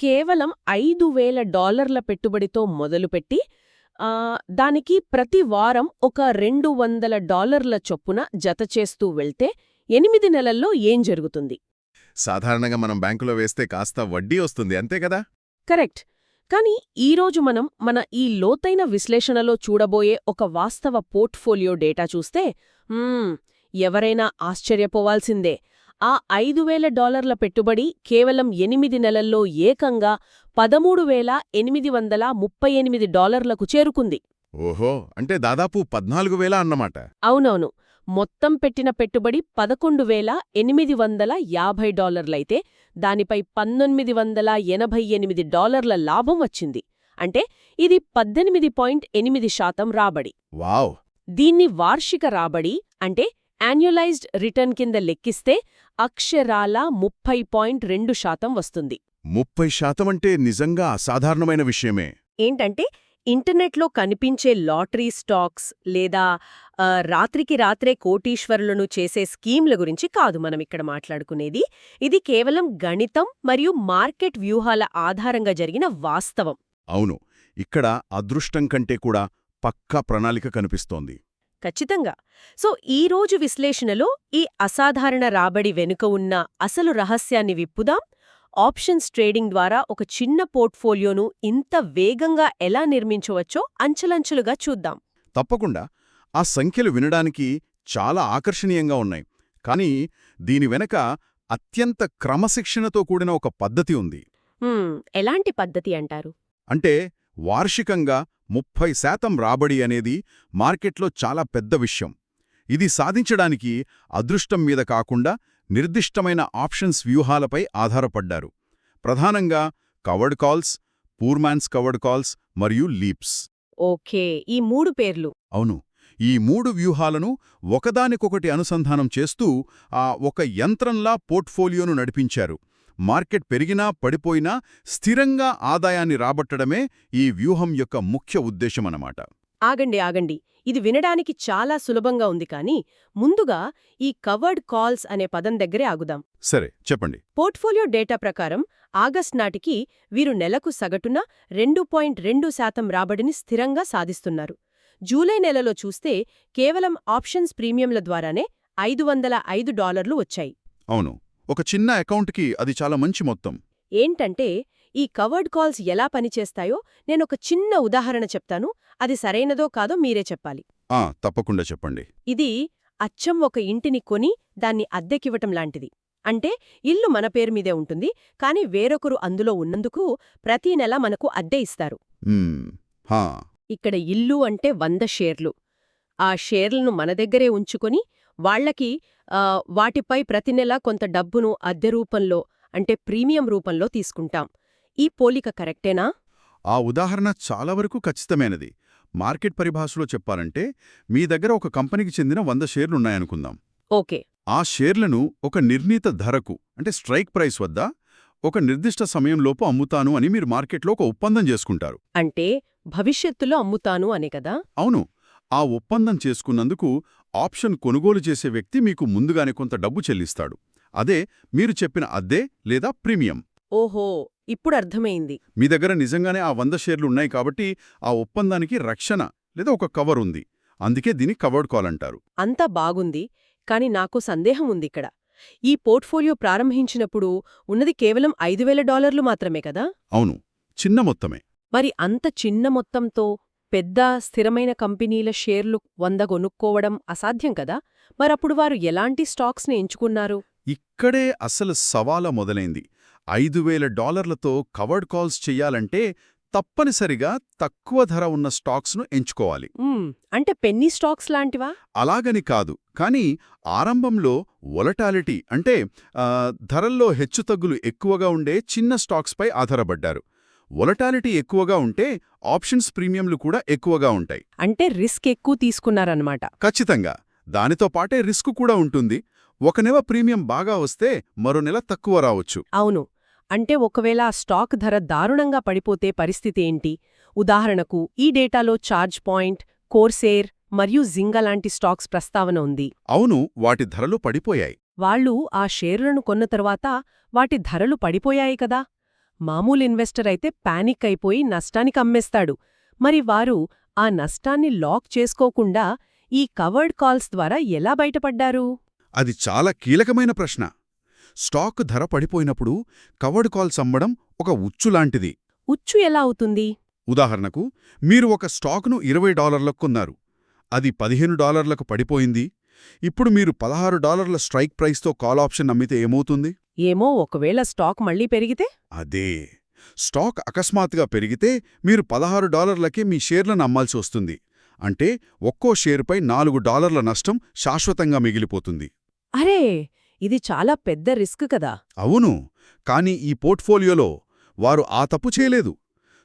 కేవలం $5,000 పెట్టుబడితో మొదలుపెట్టి దానికి ప్రతి వారం ఒక $200 చొప్పున జతచేస్తూ వెళ్తే 8 నెలల్లో ఏం జరుగుతుంది? సాధారణంగా మనం బ్యాంకులో వేస్తే కాస్త వడ్డీ వస్తుంది అంతే కదా? కరెక్ట్. కానీ ఈరోజు మనం మన ఈ లోతైన విశ్లేషణలో చూడబోయే ఒక వాస్తవ పోర్ట్ఫోలియో డేటా చూస్తే ఎవరైనా ఆశ్చర్యపోవాల్సిందే. ఆ $5,000 పెట్టుబడి కేవలం 8 నెలల్లో ఏకంగా $13,838కు చేరుకుంది. ఓహో, అంటే దాదాపు 14,000 అన్నమాట. అవునవును. మొత్తం పెట్టిన పెట్టుబడి $11,850 దానిపై $1,988 లాభం వచ్చింది. అంటే ఇది 18.8% రాబడి. వావ్! దీన్ని వార్షిక రాబడి అంటే యాన్యులైజ్డ్ రిటర్న్ కింద లెక్కిస్తే అక్షరాల 30.2% వస్తుంది. 30% అంటే నిజంగా అసాధారణమైన విషయమే. ఏంటంటే ఇంటర్నెట్లో కనిపించే లాటరీ స్టాక్స్ లేదా రాత్రికి రాత్రే కోటీశ్వరులను చేసే స్కీమ్ల గురించి కాదు మనమిక్కడ మాట్లాడుకునేది. ఇది కేవలం గణితం మరియు మార్కెట్ వ్యూహాల ఆధారంగా జరిగిన వాస్తవం. అవును, ఇక్కడ అదృష్టం కంటే కూడా పక్కా ప్రణాళిక కనిపిస్తోంది. ఖచ్చితంగా. సో ఈరోజు విశ్లేషణలో ఈ అసాధారణ రాబడి వెనుక ఉన్న అసలు రహస్యాన్ని విప్పుదాం. ఆప్షన్స్ ట్రేడింగ్ ద్వారా ఒక చిన్న పోర్ట్ఫోలియోను ఇంత వేగంగా ఎలా నిర్మించవచ్చో అంచెలంచెలుగా చూద్దాం. తప్పకుండా. ఆ సంఖ్యలు వినడానికి చాలా ఆకర్షణీయంగా ఉన్నాయి. కానీ దీని వెనక అత్యంత క్రమశిక్షణతో కూడిన ఒక పద్ధతి ఉంది. ఎలాంటి పద్ధతి అంటారు? అంటే వార్షికంగా 30% రాబడి అనేది మార్కెట్లో చాలా పెద్ద విషయం. ఇది సాధించడానికి అదృష్టం మీద కాకుండా నిర్దిష్టమైన ఆప్షన్స్ వ్యూహాలపై ఆధారపడ్డారు. ప్రధానంగా కవర్డ్ కాల్స్, పూర్మాన్స్ కవర్డ్ కాల్స్ మరియు లీప్స్. ఓకే, ఈ 3 పేర్లు. అవును, ఈ 3 వ్యూహాలను ఒకదానికొకటి అనుసంధానం చేస్తూ ఒక యంత్రంలా పోర్ట్ఫోలియోను నడిపించారు. మార్కెట్ పెరిగినా పడిపోయినా స్థిరంగా ఆదాయాన్ని రాబట్టడమే ఈ వ్యూహం యొక్క ముఖ్య ఉద్దేశమన్నమాట. ఆగండి. ఇది వినడానికి చాలా సులభంగా ఉంది కానీ ముందుగా ఈ కవర్డ్ కాల్స్ అనే పదం దగ్గరే ఆగుదాం. సరే, చెప్పండి. పోర్ట్ఫోలియో డేటా ప్రకారం ఆగస్ట్ నాటికి వీరు నెలకు సగటున 2.2% రాబడిని స్థిరంగా సాధిస్తున్నారు. జూలై నెలలో చూస్తే కేవలం ఆప్షన్స్ ప్రీమియంల ద్వారానే $505 వచ్చాయి. అవును, ఒక చిన్న అకౌంట్కి అది చాలా మంచి మొత్తం. ఏంటంటే ఈ కవర్డ్ కాల్స్ ఎలా పనిచేస్తాయో నేనొక చిన్న ఉదాహరణ చెప్తాను. అది సరైనదో కాదో మీరే చెప్పాలి. తప్పకుండా చెప్పండి. ఇది అచ్చం ఒక ఇంటిని కొని దాన్ని అద్దెకివ్వటం లాంటిది. అంటే ఇల్లు మన పేరు మీదే ఉంటుంది, కానీ వేరొకరు అందులో ఉన్నందుకు ప్రతీ నెల మనకు అద్దె ఇస్తారు. ఇక్కడ ఇల్లు అంటే 100 షేర్లు. ఆ షేర్లను మన దగ్గరే ఉంచుకొని వాళ్లకి వాటిపై ప్రతి నెల కొంత డబ్బును అద్దె రూపంలో అంటే ప్రీమియం రూపంలో తీసుకుంటాం. ఈ పోలిక కరెక్టేనా? ఆ ఉదాహరణ చాలా వరకు ఖచ్చితమైనది. మార్కెట్ పరిభాషలో చెప్పాలంటే మీ దగ్గర ఒక కంపెనీకి చెందిన 100 షేర్లున్నాయనుకుందాం. ఓకే. ఆ షేర్లను ఒక నిర్ణీత ధరకు అంటే స్ట్రైక్ ప్రైస్ వద్ద ఒక నిర్దిష్ట సమయంలోపు అమ్ముతాను అని మీరు మార్కెట్లో ఒక ఒప్పందం చేసుకుంటారు. అంటే భవిష్యత్తులో అమ్ముతాను అనే కదా? అవును. ఆ ఒప్పందం చేసుకున్నందుకు ఆప్షన్ కొనుగోలు చేసే వ్యక్తి మీకు ముందుగానే కొంత డబ్బు చెల్లిస్తాడు. అదే మీరు చెప్పిన అద్దె లేదా ప్రీమియం. ఓహో, ఇప్పుడు అర్థమైంది. మీ దగ్గర నిజంగానే ఆ 100 షేర్లు ఉన్నాయి కాబట్టి ఆ ఒప్పందానికి రక్షణ లేదా ఒక కవర్ ఉంది. అందుకే దీన్ని కవర్డ్ కాల్ అంటారు. అంతా బాగుంది, కాని నాకు సందేహం ఉందిక్కడ. ఈ పోర్ట్ఫోలియో ప్రారంభించినప్పుడు ఉన్నది కేవలం $5,000 మాత్రమే కదా? అవును, చిన్న మొత్తమే. మరి అంత చిన్న మొత్తంతో పెద్ద స్థిరమైన కంపెనీల షేర్లు 100 కొనుక్కోవడం అసాధ్యం కదా? మరప్పుడు వారు ఎలాంటి స్టాక్స్ని ఎంచుకున్నారు? ఇక్కడే అసలు సవాల మొదలైంది. $5,000తో కవర్డ్ కాల్స్ చెయ్యాలంటే తప్పనిసరిగా తక్కువ ధర ఉన్న స్టాక్స్ను ఎంచుకోవాలి. అంటే పెన్నీ స్టాక్స్ లాంటివా? అలాగని కాదు, కానీ ఆరంభంలో వొలటాలిటీ అంటే ధరల్లో హెచ్చుతగ్గులు ఎక్కువగా ఉండే చిన్న స్టాక్స్పై ఆధారపడ్డారు. వొలటాలిటీ ఎక్కువగా ఉంటే ఆప్షన్స్ ప్రీమియంలు కూడా ఎక్కువగా ఉంటాయి. అంటే రిస్క్ ఎక్కువ తీసుకున్నారన్నమాట. ఖచ్చితంగా. దానితో పాటే రిస్క్ కూడా ఉంటుంది. ఒక నెల ప్రీమియం బాగా వస్తే మరో నెల తక్కువ రావచ్చు. అవును. అంటే ఒకవేళ ఆ స్టాక్ ధర దారుణంగా పడిపోతే పరిస్థితి ఏంటి? ఉదాహరణకు ఈ డేటాలో చార్జ్ పాయింట్, కోర్సేర్ మరియు జింగా లాంటి స్టాక్స్ ప్రస్తావన ఉంది. అవును, వాటి ధరలు పడిపోయాయి. వాళ్ళు ఆ షేర్లను కొన్న తర్వాత వాటి ధరలు పడిపోయాయి కదా? మామూలు ఇన్వెస్టర్ అయితే పానిక్ అయిపోయి నష్టానికి అమ్మేస్తాడు. మరి వారు ఆ నష్టాన్ని లాక్ చేసుకోకుండా ఈ కవర్డ్ కాల్స్ ద్వారా ఎలా బయటపడ్డారు? అది చాలా కీలకమైన ప్రశ్న. స్టాక్ ధర పడిపోయినప్పుడు కవర్డ్ కాల్స్ అమ్మడం ఒక ఉచ్చులాంటిది. ఉచ్చు ఎలా అవుతుంది? ఉదాహరణకు, మీరు ఒక స్టాక్ను $20 కొన్నారు. అది $15 పడిపోయింది. ఇప్పుడు మీరు $16 స్ట్రైక్ ప్రైస్తో కాల్ ఆప్షన్ అమ్మితే ఏమవుతుంది? ఏమో, ఒకవేళ స్టాక్ మళ్ళీ పెరిగితే? అదే, స్టాక్ అకస్మాత్తుగా పెరిగితే మీరు $16కి మీ షేర్లను అమ్మాల్సి వస్తుంది. అంటే ఒక్కో షేరుపై $4 నష్టం శాశ్వతంగా మిగిలిపోతుంది. అరే, ఇది చాలా పెద్ద రిస్క్ కదా. అవును, కానీ ఈ పోర్ట్ఫోలియోలో వారు ఆ తప్పు చేయలేదు.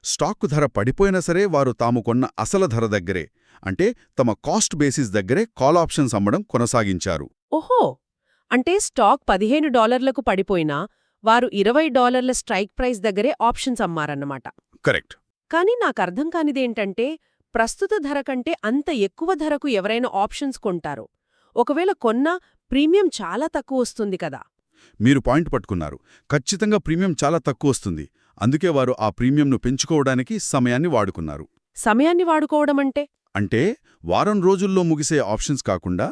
స్టాక్ ధర పడిపోయినా సరే వారు తాము కొన్న అసలు ధర దగ్గరే, అంటే తమ కాస్ట్ బేసిస్ దగ్గరే కాల్ ఆప్షన్స్ అమ్మడం కొనసాగించారు. ఓహో, అంటే స్టాక్ $15కు పడిపోయినా వారు $20 స్ట్రైక్ ప్రైస్ దగ్గరే ఆప్షన్స్ అమ్మారన్నమాట. కరెక్ట్. కానీ నాకర్థం కానిదేంటంటే, ప్రస్తుత ధర కంటే అంత ఎక్కువ ధరకు ఎవరైనా ఆప్షన్స్ కొంటారో, ఒకవేళ కొన్నా ప్రీమియం చాలా తక్కువ వస్తుంది కదా. మీరు పాయింట్ పట్టుకున్నారు. ఖచ్చితంగా ప్రీమియం చాలా తక్కువ వస్తుంది. అందుకే వారు ఆ ప్రీమియంను పెంచుకోవడానికి సమయాన్ని వాడుకున్నారు. సమయాన్ని వాడుకోవడమంటే? అంటే వారం రోజుల్లో ముగిసే ఆప్షన్స్ కాకుండా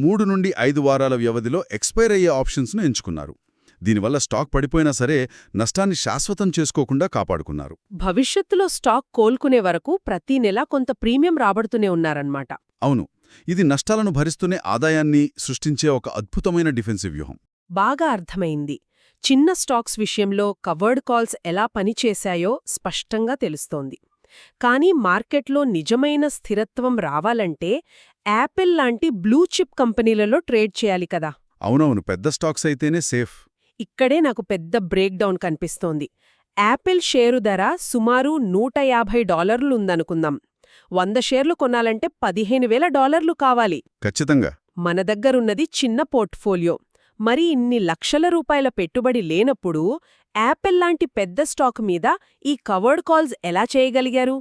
3 నుండి 5 వారాల వ్యవధిలో ఎక్స్పైర్ అయ్యే ఆప్షన్స్ను ఎంచుకున్నారు. దీనివల్ల స్టాక్ పడిపోయినా సరే నష్టాన్ని శాశ్వతం చేసుకోకుండా కాపాడుకున్నారు. భవిష్యత్తులో స్టాక్ కోలుకునే వరకు ప్రతీ నెలా కొంత ప్రీమియం రాబడుతూనే ఉన్నారన్నమాట. అవును, ఇది నష్టాలను భరిస్తూనే ఆదాయాన్ని సృష్టించే ఒక అద్భుతమైన డిఫెన్సివ్ వ్యూహం. బాగా అర్థమైంది. చిన్న స్టాక్స్ విషయంలో కవర్డ్ కాల్స్ ఎలా పనిచేశాయో స్పష్టంగా తెలుస్తోంది. కానీ మార్కెట్లో నిజమైన స్థిరత్వం రావాలంటే యాపిల్ లాంటి బ్లూ చిప్ కంపెనీలలో ట్రేడ్ చేయాలి కదా. అవునవును, పెద్ద స్టాక్స్ అయితేనే సేఫ్. ఇక్కడే నాకు పెద్ద బ్రేక్ డౌన్ కనిపిస్తోంది. యాపిల్ షేరు ధర సుమారు $150 ఉందనుకుందాం. 100 షేర్లు కొనాలంటే $15,000 కావాలి. ఖచ్చితంగా. మన దగ్గరున్నది చిన్న పోర్ట్ఫోలియో. మరి ఇన్ని లక్షల రూపాయల పెట్టుబడి లేనప్పుడు యాపిల్ లాంటి పెద్ద స్టాక్ మీద ఈ కవర్డ్ కాల్స్ ఎలా చేయగలిగారు?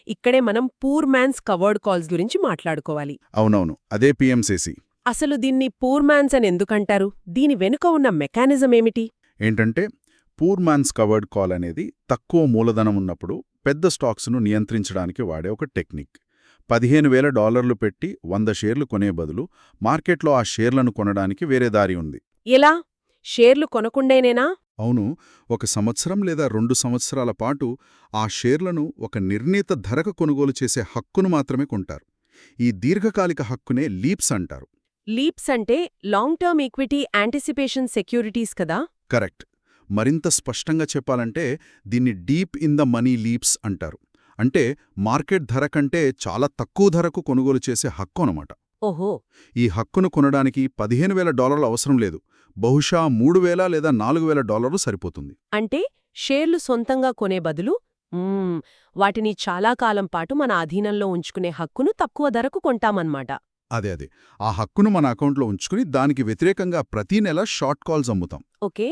ఇక్కడే మనం పూర్ మ్యాన్స్ కవర్డ్ కాల్స్ గురించి మాట్లాడుకోవాలి. అవునవును, అదే పిఎంసిసి. అసలు దీన్ని పూర్ మ్యాన్స్ అని ఎందుకంటారు? దీని వెనుక ఉన్న మెకానిజం ఏమిటి? ఏంటంటే, పూర్ మ్యాన్స్ కవర్డ్ కాల్ అనేది తక్కువ మూలధనం ఉన్నప్పుడు పెద్ద స్టాక్స్ను నియంత్రించడానికి వాడే ఒక టెక్నిక్. $15,000 పెట్టి 100 షేర్లు కొనే బదులు మార్కెట్లో ఆ షేర్లను కొనడానికి వేరే దారి ఉంది. ఎలా? షేర్లు కొనకుండేనేనా? అవును, 1 సంవత్సరం లేదా 2 సంవత్సరాల పాటు ఆ షేర్లను ఒక నిర్ణీత ధరకు కొనుగోలు చేసే హక్కును మాత్రమే కొంటారు. ఈ దీర్ఘకాలిక హక్కునే లీప్స్ అంటారు. లీప్స్ అంటే long term equity anticipation securities కదా? కరెక్ట్. మరింత స్పష్టంగా చెప్పాలంటే దీన్ని డీప్ ఇన్ ద మనీ లీప్స్ అంటారు. అంటే మార్కెట్ ధర కంటే చాలా తక్కువ ధరకు కొనుగోలు చేసే హక్కు అన్నమాట. ఓహో. ఈ హక్కును కొనడానికి $15,000 అవసరం లేదు. బహుశా $3,000 లేదా $4,000 సరిపోతుంది. అంటే షేర్లు సొంతంగా కొనే బదులు వాటిని చాలా కాలం పాటు మన అధీనంలో ఉంచుకునే హక్కును తక్కువ ధరకు కొంటామన్నమాట. అదే ఆ హక్కును మన అకౌంట్లో ఉంచుకుని దానికి వ్యతిరేకంగా ప్రతీ నెల షార్ట్ కాల్స్ అమ్ముతాం. ఓకే.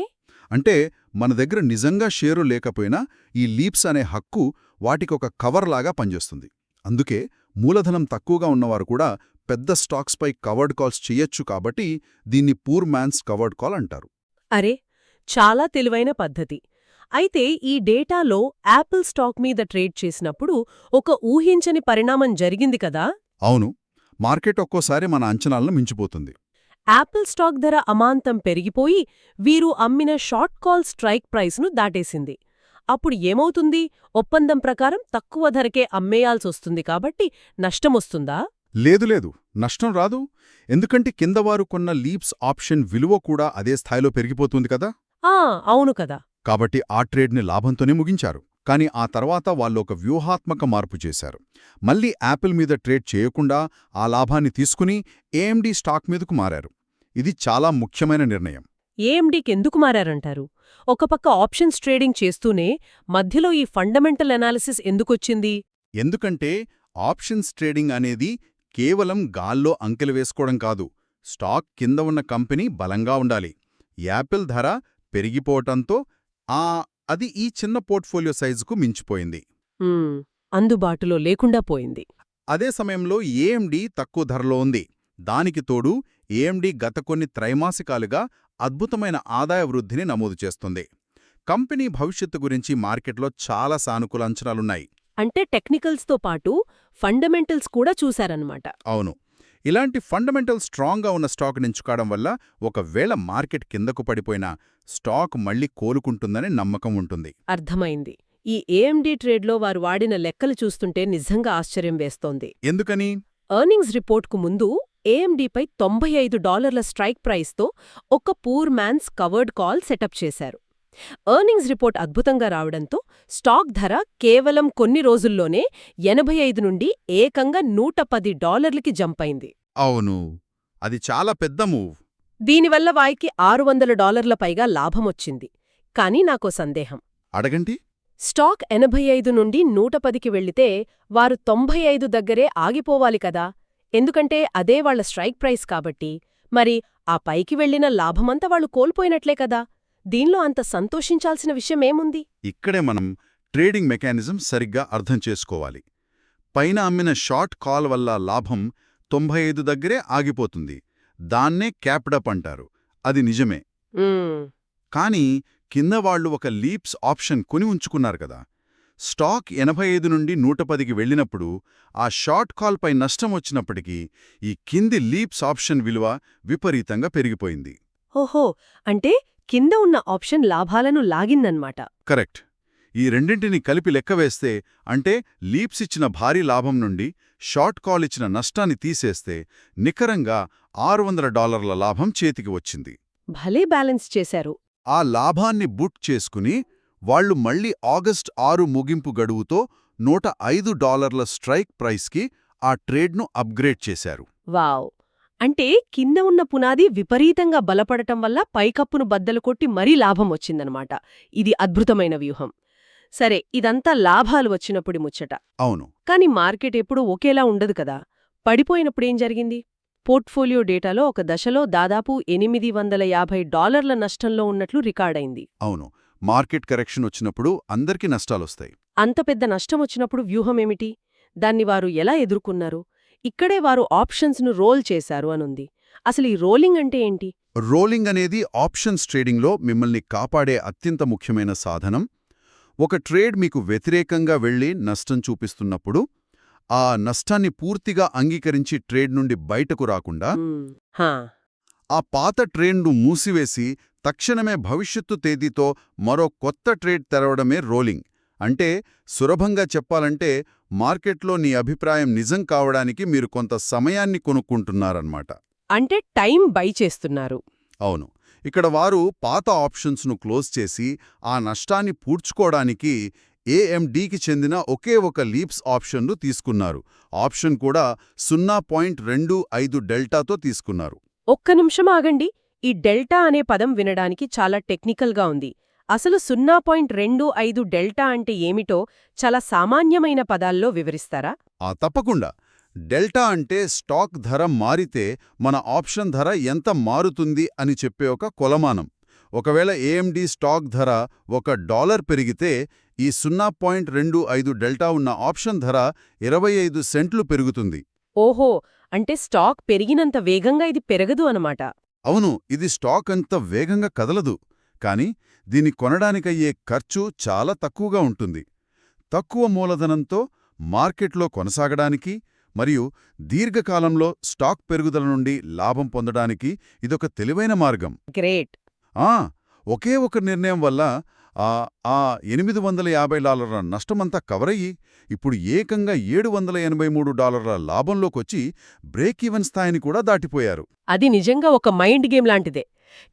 అంటే మన దగ్గర నిజంగా షేరు లేకపోయినా ఈ లీప్స్ అనే హక్కు వాటికొక కవర్లాగా పనిచేస్తుంది. అందుకే మూలధనం తక్కువగా ఉన్నవారు కూడా పెద్ద స్టాక్స్పై కవర్డ్ కాల్స్ చెయ్యొచ్చు. కాబట్టి దీన్ని పూర్ మ్యాన్స్ కవర్డ్ కాల్ అంటారు. అరే, చాలా తెలివైన పద్ధతి. అయితే ఈ డేటాలో యాపిల్ స్టాక్ మీద ట్రేడ్ చేసినప్పుడు ఒక ఊహించని పరిణామం జరిగింది కదా? అవును, మార్కెట్ ఒక్కోసారి మన అంచనాలను మించిపోతుంది. యాపిల్ స్టాక్ ధర అమాంతం పెరిగిపోయి వీరు అమ్మిన షార్ట్ కాల్ స్ట్రైక్ ప్రైస్ను దాటేసింది. అప్పుడు ఏమవుతుంది? ఒప్పందం ప్రకారం తక్కువ ధరకే అమ్మేయాల్సొస్తుంది కాబట్టి నష్టమొస్తుందా? లేదు, నష్టం రాదు. ఎందుకంటే కిందవారు కొన్న లీప్స్ ఆప్షన్ విలువ కూడా అదే స్థాయిలో పెరిగిపోతుంది కదా. అవును కదా. కాబట్టి ఆ ట్రేడ్ని లాభంతోనే ముగించారు. కానీ ఆ తర్వాత వాళ్ళు ఒక వ్యూహాత్మక మార్పు చేశారు. మళ్ళీ యాపిల్ మీద ట్రేడ్ చేయకుండా ఆ లాభాన్ని తీసుకుని ఏఎండీ స్టాక్ మీదకు మారారు. ఇది చాలా ముఖ్యమైన నిర్ణయం. ఏఎండీకెందుకు మారారంటారు? ఒక పక్క ఆప్షన్స్ ట్రేడింగ్ చేస్తూనే మధ్యలో ఈ ఫండమెంటల్ అనాలిసిస్ ఎందుకొచ్చింది? ఎందుకంటే ఆప్షన్స్ ట్రేడింగ్ అనేది కేవలం గాల్లో అంకెలు వేసుకోవడం కాదు. స్టాక్ కింద ఉన్న కంపెనీ బలంగా ఉండాలి. యాపిల్ ధర పెరిగిపోవటంతో అది ఈ చిన్న పోర్ట్ఫోలియో సైజుకు మించిపోయింది. అందుబాటులో లేకుండా పోయింది. అదే సమయంలో ఏఎండీ తక్కువ ధరలో ఉంది. దానికి తోడు ఏఎండీ గత కొన్ని త్రైమాసికాలుగా అద్భుతమైన ఆదాయ వృద్ధిని నమోదు చేస్తుంది. కంపెనీ భవిష్యత్తు గురించి మార్కెట్లో చాలా సానుకూల అంచనాలున్నాయి. అంటే టెక్నికల్స్తో పాటు ఫండమెంటల్స్ కూడా చూశారన్నమాట. అవును. ఇలాంటి ఫండమెంటల్ స్ట్రాంగ్గా ఉన్న స్టాక్ ఎంచుకోవడం వల్ల ఒకవేళ మార్కెట్ కిందకు పడిపోయినా స్టాక్ మళ్లీ కోలుకుంటుందని నమ్మకం ఉంటుంది. అర్థమైంది. ఈ ఏఎండీ ట్రేడ్లో వారు వాడిన లెక్కలు చూస్తుంటే నిజంగా ఆశ్చర్యం వేస్తోంది. ఎందుకని? ఎర్నింగ్స్ రిపోర్ట్కు ముందు ఏఎండీపై $95 స్ట్రైక్ ప్రైస్తో ఒక poor man's covered call setup చేశారు. ఎర్నింగ్స్ రిపోర్ట్ అద్భుతంగా రావడంతో స్టాక్ ధర కేవలం కొన్ని రోజుల్లోనే 85 నుండి ఏకంగా $110కి జంప్ అయింది. అవును, అది చాలా పెద్ద మూవ్. దీనివల్ల వారికి $600 పైగా లాభమొచ్చింది. కానీ నాకో సందేహం. అడగండి. స్టాక్ 85 నుండి 110కి వెళ్లితే వారు 95 దగ్గరే ఆగిపోవాలి కదా, ఎందుకంటే అదే వాళ్ల స్ట్రైక్ ప్రైస్ కాబట్టి. మరి ఆ పైకి వెళ్లిన లాభమంతా వాళ్లు కోల్పోయినట్లే కదా. దీనిలో అంత సంతోషించాల్సిన విషయమేముంది? ఇక్కడే మనం ట్రేడింగ్ మెకానిజం సరిగ్గా అర్థం చేసుకోవాలి. పైన అమ్మిన షార్ట్ కాల్ వల్ల లాభం 95 దగ్గరే ఆగిపోతుంది. దాన్నే క్యాప్డప్ అంటారు. అది నిజమే. కానీ కింద వాళ్లు ఒక లీప్స్ ఆప్షన్ కొని ఉంచుకున్నారు కదా. స్టాక్ 85 నుండి 110కి వెళ్ళినప్పుడు ఆ షార్ట్ కాల్పై నష్టం వచ్చినప్పటికీ ఈ కింది లీప్స్ ఆప్షన్ విలువ విపరీతంగా పెరిగిపోయింది. ఓహో, అంటే కింద ఉన్న ఆప్షన్ లాభాలను లాగిందన్నమాట. కరెక్ట్. ఈ రెండింటిని కలిపి లెక్కవేస్తే, అంటే లీప్స్ ఇచ్చిన భారీ లాభం నుండి షార్ట్ కాల్ ఇచ్చిన నష్టాన్ని తీసేస్తే నికరంగా $600 లాభం చేతికి వచ్చింది. భలే బ్యాలెన్స్ చేశారు. ఆ లాభాన్ని బుక్ చేసుకుని వాళ్లు మళ్లీ ఆగస్ట్ 6 ముగింపు గడువుతో $105 స్ట్రైక్ ప్రైస్కి ఆ ట్రేడ్ను అప్గ్రేడ్ చేశారు. వావ్! అంటే కింద ఉన్న పునాది విపరీతంగా బలపడటం వల్ల పైకప్పును బద్దలు కొట్టి మరీ లాభం వచ్చిందనమాట. ఇది అద్భుతమైన వ్యూహం. సరే, ఇదంతా లాభాలు వచ్చినప్పుడు ముచ్చట. అవును. కాని మార్కెట్ ఎప్పుడూ ఒకేలా ఉండదు కదా. పడిపోయినప్పుడేం జరిగింది? పోర్ట్ఫోలియో డేటాలో ఒక దశలో దాదాపు $850 నష్టంలో ఉన్నట్లు రికార్డైంది. అవును. మార్కెట్ కరెక్షన్ వచ్చినప్పుడు అందరికీ నష్టాలొస్తాయి. అంత పెద్ద నష్టమొచ్చినప్పుడు వ్యూహమేమిటి? దాన్ని వారు ఎలా ఎదుర్కొన్నారు? ఇక్కడే వారు ఆప్షన్స్ను రోల్ చేశారు అనుంది. అసలు ఈ రోలింగ్ అంటే ఏంటి? రోలింగ్ అనేది ఆప్షన్స్ ట్రేడింగ్లో మిమ్మల్ని కాపాడే అత్యంత ముఖ్యమైన సాధనం. ఒక ట్రేడ్ మీకు వ్యతిరేకంగా వెళ్లి నష్టం చూపిస్తున్నప్పుడు ఆ నష్టాన్ని పూర్తిగా అంగీకరించి ట్రేడ్ నుండి బయటకు రాకుండా ఆ పాత ట్రేడ్ను మూసివేసి తక్షణమే భవిష్యత్తు తేదీతో మరో కొత్త ట్రేడ్ తెరవడమే రోలింగ్. అంటే సులభంగా చెప్పాలంటే మార్కెట్లో నీ అభిప్రాయం నిజం కావడానికి మీరు కొంత సమయాన్ని కొనుక్కుంటున్నారన్నమాట. అంటే టైం బై చేస్తున్నారు. అవును. ఇక్కడ వారు పాత ఆప్షన్స్ను క్లోజ్ చేసి ఆ నష్టాన్ని పూడ్చుకోవడానికి ఏఎండీకి చెందిన ఒకే ఒక లీప్స్ ఆప్షన్ను తీసుకున్నారు. ఆప్షన్ కూడా 0.25 డెల్టాతో తీసుకున్నారు. ఒక్క నిమిషం ఆగండి. ఈ డెల్టా అనే పదం వినడానికి చాలా టెక్నికల్గా ఉంది. అసలు 0.25 డెల్టా అంటే ఏమిటో చాలా సామాన్యమైన పదాల్లో వివరిస్తారా? తప్పకుండా. డెల్టా అంటే స్టాక్ ధర మారితే మన ఆప్షన్ ధర ఎంత మారుతుంది అని చెప్పే ఒక కొలమానం. ఒకవేళ ఏఎండీ స్టాక్ ధర $1 పెరిగితే ఈ 0.25 డెల్టా ఉన్న ఆప్షన్ ధర 25 సెంట్లు పెరుగుతుంది. ఓహో, అంటే స్టాక్ పెరిగినంత వేగంగా ఇది పెరగదు అనమాట. అవును, ఇది స్టాక్ అంత వేగంగా కదలదు. కానీ దీన్ని కొనడానికయ్యే ఖర్చు చాలా తక్కువగా ఉంటుంది. తక్కువ మూలధనంతో మార్కెట్లో కొనసాగడానికి మరియు దీర్ఘకాలంలో స్టాక్ పెరుగుదల నుండి లాభం పొందడానికి ఇదొక తెలివైన మార్గం. గ్రేట్. ఒకే ఒక నిర్ణయం వల్ల ఆ $850 నష్టమంతా కవరయ్యి ఇప్పుడు ఏకంగా $783 లాభంలోకొచ్చి బ్రేక్ ఈవెన్ స్థాయిని కూడా దాటిపోయారు. అది నిజంగా ఒక మైండ్ గేమ్ లాంటిదే.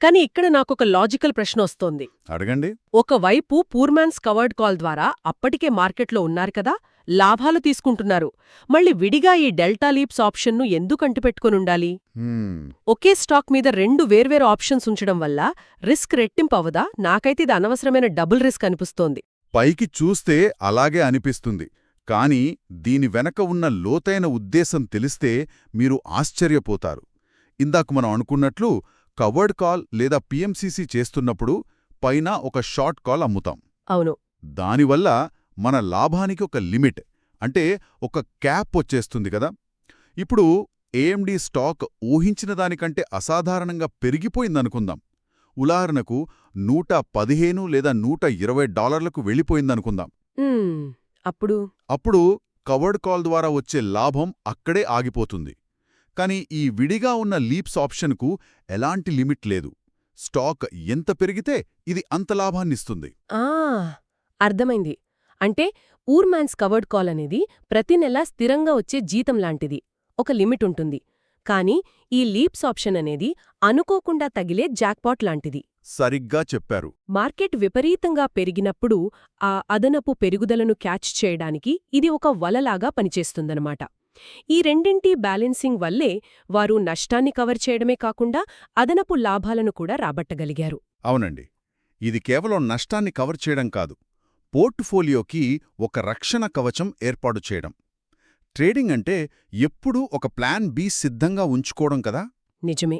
కానీ ఇక్కడ నాకొక లాజికల్ ప్రశ్న వస్తోంది. అడగండి. ఒకవైపు పూర్మాన్స్ కవర్డ్ కాల్ ద్వారా అప్పటికే మార్కెట్లో ఉన్నారు కదా, లాభాలు తీసుకుంటున్నారు. మళ్ళీ విడిగా ఈ డెల్టా లీప్స్ ఆప్షన్ను ఎందుకు అంటిపెట్టుకునుండాలి? ఒకే స్టాక్ మీద 2 వేర్వేరు ఆప్షన్స్ ఉంచడం వల్ల రిస్క్ రెట్టింపవదా? నాకైతే ఇది అనవసరమైన డబుల్ రిస్క్ అనిపిస్తోంది. పైకి చూస్తే అలాగే అనిపిస్తుంది. కానీ దీని వెనక ఉన్న లోతైన ఉద్దేశం తెలిస్తే మీరు ఆశ్చర్యపోతారు. ఇందాక మనం అనుకున్నట్లు కవర్డ్ కాల్ లేదా పిఎంసిసి చేస్తున్నప్పుడు పైన ఒక షార్ట్ కాల్ అమ్ముతాం. అవును. దానివల్ల మన లాభానికి ఒక లిమిట్, అంటే ఒక క్యాప్ వచ్చేస్తుంది కదా. ఇప్పుడు ఏఎండీ స్టాక్ ఊహించిన దానికంటే అసాధారణంగా పెరిగిపోయిందనుకుందాం. ఉదాహరణకు 115 లేదా $120కు వెళ్ళిపోయిందనుకుందాం. అప్పుడు అప్పుడు కవర్డ్ కాల్ ద్వారా వచ్చే లాభం అక్కడే ఆగిపోతుంది. కానీ ఈ విడిగా ఉన్న లీప్స్ ఆప్షన్కు ఎలాంటి లిమిట్ లేదు. స్టాక్ ఎంత పెరిగితే ఇది అంత లాభాన్నిస్తుంది. ఆ అర్థమైంది. అంటే ఊర్మాన్స్ కవర్డ్ కాల్ అనేది ప్రతి నెలా స్థిరంగా వచ్చే జీతం లాంటిది. ఒక లిమిట్ ఉంటుంది. కానీ ఈ లీప్స్ ఆప్షన్ అనేది అనుకోకుండా తగిలే జాక్పాట్ లాంటిది. సరిగ్గా చెప్పారు. మార్కెట్ విపరీతంగా పెరిగినప్పుడు ఆ అదనపు పెరుగుదలను క్యాచ్ చేయడానికి ఇది ఒక వలలాగా పనిచేస్తుందన్నమాట. ఈ రెండింటి బ్యాలెన్సింగ్ వల్లే వారు నష్టాన్ని కవర్ చేయడమే కాకుండా అదనపు లాభాలను కూడా రాబట్టగలిగారు. అవునండి. ఇది కేవలం నష్టాన్ని కవర్ చేయడం కాదు, పోర్ట్ఫోలియోకి ఒక రక్షణ కవచం ఏర్పాటు చేయడం. ట్రేడింగ్ అంటే ఎప్పుడూ ఒక ప్లాన్ బి సిద్ధంగా ఉంచుకోవడం కదా. నిజమే.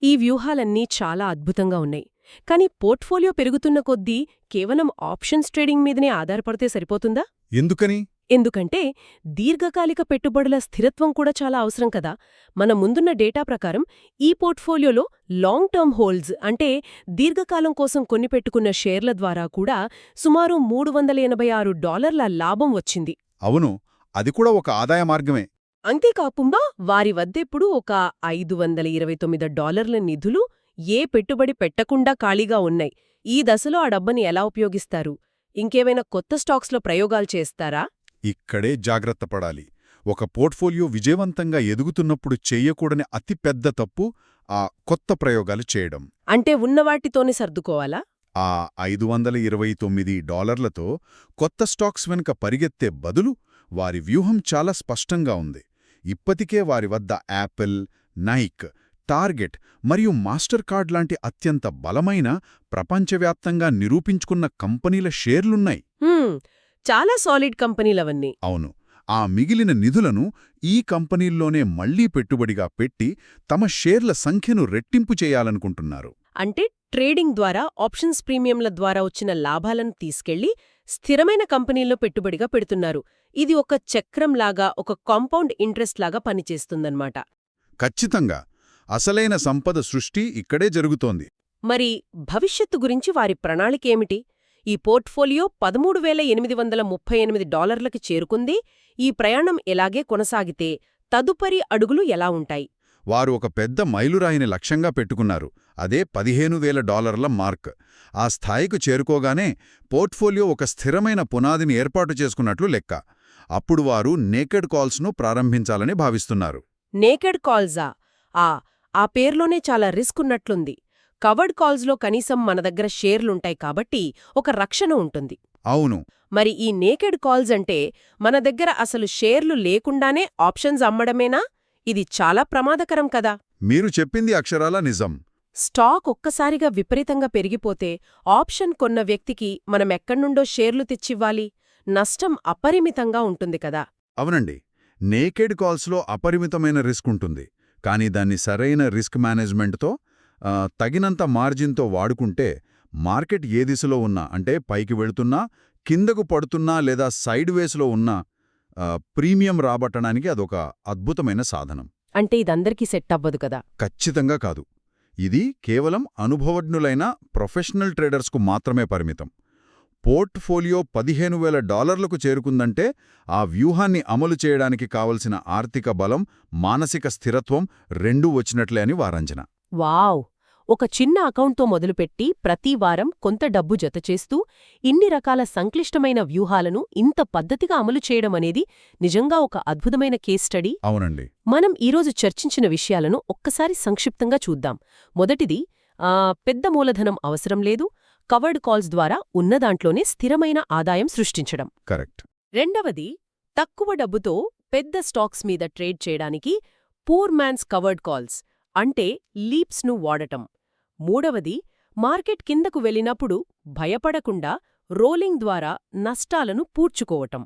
ఈ వ్యూహాలన్నీ చాలా అద్భుతంగా ఉన్నాయి. కానీ పోర్ట్ఫోలియో పెరుగుతున్న కొద్దీ కేవలం ఆప్షన్స్ ట్రేడింగ్ మీదనే ఆధారపడితే సరిపోతుందా? ఎందుకని? ఎందుకంటే దీర్ఘకాలిక పెట్టుబడుల స్థిరత్వం కూడా చాలా అవసరం కదా. మన ముందున్న డేటా ప్రకారం ఈ పోర్ట్ఫోలియోలో లాంగ్ టర్మ్ హోల్డ్స్ అంటే దీర్ఘకాలం కోసం కొనిపెట్టుకున్న షేర్ల ద్వారా కూడా సుమారు $386 లాభం వచ్చింది. అవును, అది కూడా ఒక ఆదాయ మార్గమే. అంతేకాకుండా వారి వద్దెప్పుడు ఒక $529 నిధులు ఏ పెట్టుబడి పెట్టకుండా ఖాళీగా ఉన్నాయి. ఈ దశలో ఆ డబ్బని ఎలా ఉపయోగిస్తారు? ఇంకేమైనా కొత్త స్టాక్స్లో ప్రయోగాలు చేస్తారా? ఇక్కడే జాగ్రత్త పడాలి. ఒక పోర్ట్ఫోలియో విజయవంతంగా ఎదుగుతున్నప్పుడు చెయ్యకూడని అతిపెద్ద తప్పు ఆ కొత్త ప్రయోగాలు చేయడం. అంటే ఉన్నవాటితోనే సర్దుకోవాలా? ఆ $529తో కొత్త స్టాక్స్ వెనుక పరిగెత్తే బదులు వారి వ్యూహం చాలా స్పష్టంగా ఉంది. ఇప్పటికే వారి వద్ద యాపిల్, నైక్, టార్గెట్ మరియు మాస్టర్ కార్డ్ లాంటి అత్యంత బలమైన, ప్రపంచవ్యాప్తంగా నిరూపించుకున్న కంపెనీల షేర్లున్నాయి. చాలా సాలిడ్ కంపెనీలవన్నీ. అవును. ఆ మిగిలిన నిధులను ఈ కంపెనీల్లోనే మళ్లీ పెట్టుబడిగా పెట్టి తమ షేర్ల సంఖ్యను రెట్టింపు చేయాలనుకుంటున్నారు. అంటే ట్రేడింగ్ ద్వారా ఆప్షన్స్ ప్రీమియంల ద్వారా వచ్చిన లాభాలను తీసుకెళ్లి స్థిరమైన కంపెనీల్లో పెట్టుబడిగా పెడుతున్నారు. ఇది ఒక చక్రంలాగా, ఒక కాంపౌండ్ ఇంట్రెస్ట్ లాగా పనిచేస్తుందన్నమాట. ఖచ్చితంగా. అసలైన సంపద సృష్టి ఇక్కడే జరుగుతోంది. మరి భవిష్యత్తు గురించి వారి ప్రణాళికేమిటి? ఈ పోర్ట్ఫోలియో $13,838కి చేరుకుంది. ఈ ప్రయాణం ఎలాగే కొనసాగితే తదుపరి అడుగులు ఎలా ఉంటాయి? వారు ఒక పెద్ద మైలురాయిని లక్ష్యంగా పెట్టుకున్నారు. అదే $15,000 మార్క్. ఆ స్థాయికి చేరుకోగానే పోర్ట్ఫోలియో ఒక స్థిరమైన పునాదిని ఏర్పాటు చేసుకున్నట్లు లెక్క. అప్పుడు వారు నేకెడ్ కాల్స్ను ప్రారంభించాలని భావిస్తున్నారు. నేకెడ్ కాల్సా? ఆ పేర్లోనే చాలా రిస్క్ ఉన్నట్లుంది. కవర్డ్ కాల్స్లో కనీసం మన దగ్గర షేర్లుంటాయి కాబట్టి ఒక రక్షణ ఉంటుంది. అవును. మరి ఈ నేకెడ్ కాల్స్ అంటే మన దగ్గర అసలు షేర్లు లేకుండానే ఆప్షన్స్ అమ్మడమేనా? ఇది చాలా ప్రమాదకరం కదా. మీరు చెప్పింది అక్షరాలా నిజం. స్టాక్ ఒక్కసారిగా విపరీతంగా పెరిగిపోతే ఆప్షన్ కొన్న వ్యక్తికి మనమెక్కడ్నుండో షేర్లు తెచ్చివ్వాలి. నష్టం అపరిమితంగా ఉంటుంది కదా. అవునండి. నేకెడ్ కాల్స్లో అపరిమితమైన రిస్క్ ఉంటుంది. కానీ దాన్ని సరైన రిస్క్ మేనేజ్మెంట్తో, తగినంత మార్జిన్తో వాడుకుంటే మార్కెట్ ఏ దిశలో ఉన్నా, అంటే పైకి వెళుతున్నా, కిందకు పడుతున్నా లేదా సైడ్ వేస్లో ఉన్నా ప్రీమియం రాబట్టడానికి అదొక అద్భుతమైన సాధనం. అంటే ఇదందరికీ సెట్ అవ్వదు కదా. ఖచ్చితంగా కాదు. ఇది కేవలం అనుభవజ్ఞులైన ప్రొఫెషనల్ ట్రేడర్స్కు మాత్రమే పరిమితం. పోర్ట్ఫోలియో $15,000కు చేరుకుందంటే ఆ వ్యూహాన్ని అమలు చేయడానికి కావలసిన ఆర్థిక బలం, మానసిక స్థిరత్వం రెండూ వచ్చినట్లే అని వారంచన. వావ్! ఒక చిన్న అకౌంట్తో మొదలుపెట్టి ప్రతి వారం కొంత డబ్బు జతచేస్తూ ఇన్ని రకాల సంక్లిష్టమైన వ్యూహాలను ఇంత పద్ధతిగా అమలు చేయడమనేది నిజంగా ఒక అద్భుతమైన కేస్ స్టడీ. అవునండి. మనం ఈరోజు చర్చించిన విషయాలను ఒక్కసారి సంక్షిప్తంగా చూద్దాం. మొదటిది, పెద్ద మూలధనం అవసరం లేదు, కవర్డ్ కాల్స్ ద్వారా ఉన్నదాంట్లోనే స్థిరమైన ఆదాయం సృష్టించడం. కరెక్ట్. రెండవది, తక్కువ డబ్బుతో పెద్ద స్టాక్స్ మీద ట్రేడ్ చేయడానికి పూర్ మ్యాన్స్ కవర్డ్ కాల్స్ అంటే లీప్స్ను వాడటం. మూడవది, మార్కెట్ కిందకు వెళ్ళినప్పుడు భయపడకుండా రోలింగ్ ద్వారా నష్టాలను పూడ్చుకోవటం.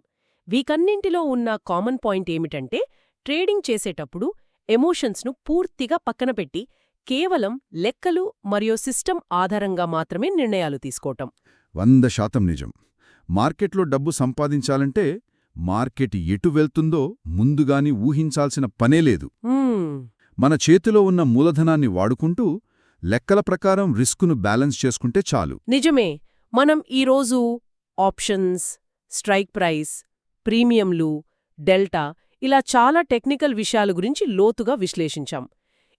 వీకన్నింటిలో ఉన్న కామన్ పాయింట్ ఏమిటంటే ట్రేడింగ్ చేసేటప్పుడు ఎమోషన్స్ను పూర్తిగా పక్కనపెట్టి కేవలం లెక్కలు మరియు సిస్టమ్ ఆధారంగా మాత్రమే నిర్ణయాలు తీసుకోవటం. 100% నిజం. మార్కెట్లో డబ్బు సంపాదించాలంటే మార్కెట్ ఎటు వెళ్తుందో ముందుగాని ఊహించాల్సిన పనేలేదు. మన చేతిలో ఉన్న మూలధనాన్ని వాడుకుంటూ లెక్కల ప్రకారం రిస్కును బ్యాలెన్స్ చేసుకుంటే చాలు. నిజమే. మనం ఈరోజు ఆప్షన్స్, స్ట్రైక్ ప్రైస్, ప్రీమియంలు, డెల్టా ఇలా చాలా టెక్నికల్ విషయాల గురించి లోతుగా విశ్లేషించాం.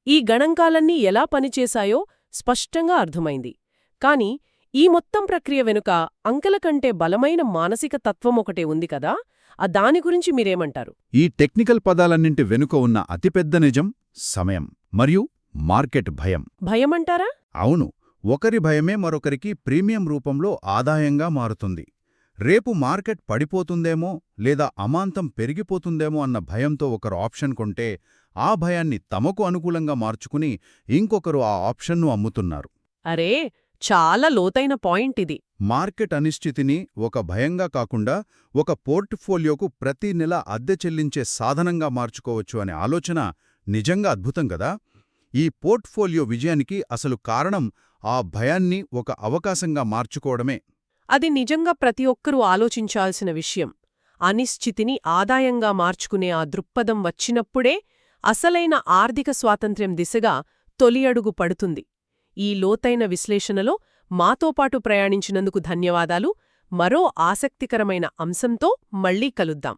ఈ గణాంకాలన్నీ ఎలా పనిచేశాయో స్పష్టంగా అర్థమైంది. కాని ఈ మొత్తం ప్రక్రియ వెనుక అంకెల కంటే బలమైన మానసిక తత్వం ఒకటే ఉంది కదా, దాని గురించి మీరేమంటారు? ఈ టెక్నికల్ పదాలన్నింటి వెనుక ఉన్న అతిపెద్ద నిజం సమయం మరియు మార్కెట్ భయం. భయమంటారా? అవును, ఒకరి భయమే మరొకరికి ప్రీమియం రూపంలో ఆదాయంగా మారుతుంది. రేపు మార్కెట్ పడిపోతుందేమో లేదా అమాంతం పెరిగిపోతుందేమో అన్న భయంతో ఒకరు ఆప్షన్ కొంటే ఆ భయాన్ని తమకు అనుకూలంగా మార్చుకుని ఇంకొకరు ఆ ఆప్షన్ను అమ్ముతున్నారు. అరే, చాలా లోతైన పాయింట్ ఇది. మార్కెట్ అనిశ్చితిని ఒక భయంగా కాకుండా ఒక పోర్ట్ఫోలియోకు ప్రతి నెల అద్దె చెల్లించే సాధనంగా మార్చుకోవచ్చు అనే ఆలోచన నిజంగా అద్భుతం కదా. ఈ పోర్ట్ఫోలియో విజయానికి అసలు కారణం ఆ భయాన్ని ఒక అవకాశంగా మార్చుకోవడమే. అది నిజంగా ప్రతి ఒక్కరూ ఆలోచించాల్సిన విషయం. అనిశ్చితిని ఆదాయంగా మార్చుకునే ఆ దృక్పథం వచ్చినప్పుడే అసలైన ఆర్థిక స్వాతంత్ర్యం దిశగా తొలి అడుగు పడుతుంది. ఈ లోతైన విశ్లేషణలో మాతో పాటు ప్రయాణించినందుకు ధన్యవాదాలు. మరో ఆసక్తికరమైన అంశంతో మళ్ళీ కలుద్దాం.